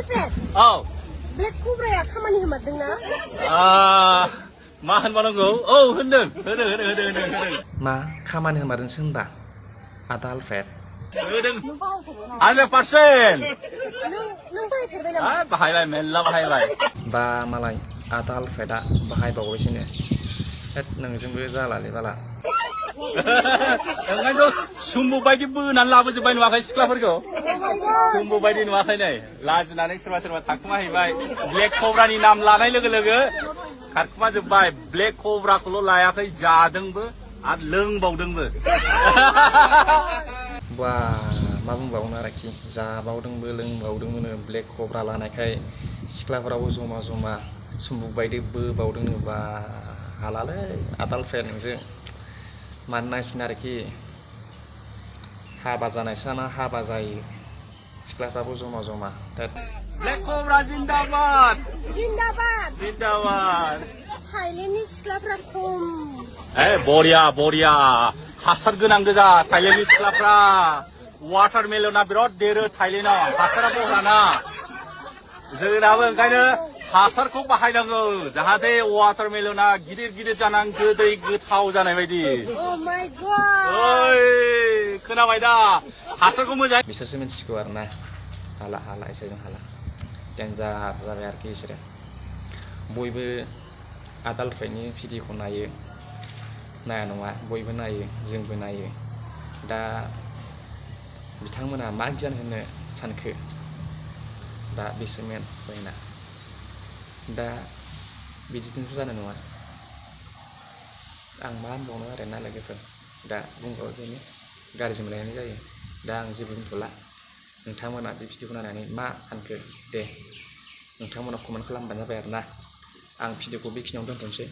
Alfred. Oh. Black Cobra ya खामानि होमारदोंना? मा होनबावनांगौ? औ होनदों. मा खामानि होमारदोंसो होनबा आदा आलफ्रेड? होदों। नों बाहायफेरबाय नामा? 100%. नों बाहायफेरबाय नामा? बाहायबाय मेल्ला बाहायबाय। बा मालाय आदा आलफ्रेडआ बाहायबावबायसोनो। होद नोंजोंबो जालालै बाला। ओंखायनोथ' सुम्बु बायदि बोनानै लाबोजोब्बाय नुवाखै सिख्लाफोरखौ? सुम्बु बायदि नुवाखै नै लाजिनानै सोरबा थाखुमाहैबाय। ब्लेक कब्रानि नाम लानाय लोगो लोगो खारखुमाजोब्बाय। ब्लेक कब्राखौल' लायाखै जादोंबो आरो लोंबावदोंबो। बा मा बुंबावनो आरोखि जाबावदोंबो लोंबावदोंबोनो ब्लेक कब्रा लानायखाय सिख्लाफोराबो जमा जमा सुम्बुक बायदि बोबावदोंनो बा हालालै आदा आलफ्रेड नोंजों मानो नांसिगोन आरोखि हाबा जानायसोना हाबा जायो सिख्लाफ्राबो जमा जमा ब्लेक कब्रा जिन्दाबाद जिन्दाबाद जिन्दाबाद थाइलेण्डनि सिख्लाफ्रा खम बरिया हासार गोनां गोजा थाइलेण्डनि सिख्लाफ्रा वाटारमेलना बिराद देरो थाइलेण्डआव हासारा बहराना जोंनाबो ओंखायनो हासारखौ बाहायनांगौ जाहाथे वाटारमेलना गिदिर जानानै गोदै गोथाव जानाय बायदि Oh my god ओइ खोनाबाय दा हासारखौ मोजां बिसोरसो मिथिगौ आरोना हाला इसोरजों हाला डेन्जार जाबाय आरोखि इसोरो बयबो आदा आलफ्रेडनि भिडिअखौ नाया नङा बयबो नायो जोंबो नायो दा बिथांमोना मा गियान होनो सानखो दा बिसोर मेन पइन्टआ दा बिदिजोंथ' जानाय नङा आं मा होनबावनो आरोना लोगोफोर दा बुंबाबो बेनो गाज्रि मोनलायनाय जायो दा आं जेबो बुंथ'ला नोंथांमोना बे भिडिअखौ नायनानै मा सानखो दे नोंथांमोना कमेन्ट खालामबानो जाबाय आरोना आं भिडिअखौ बेखिनियावनो दोनथ'नोसै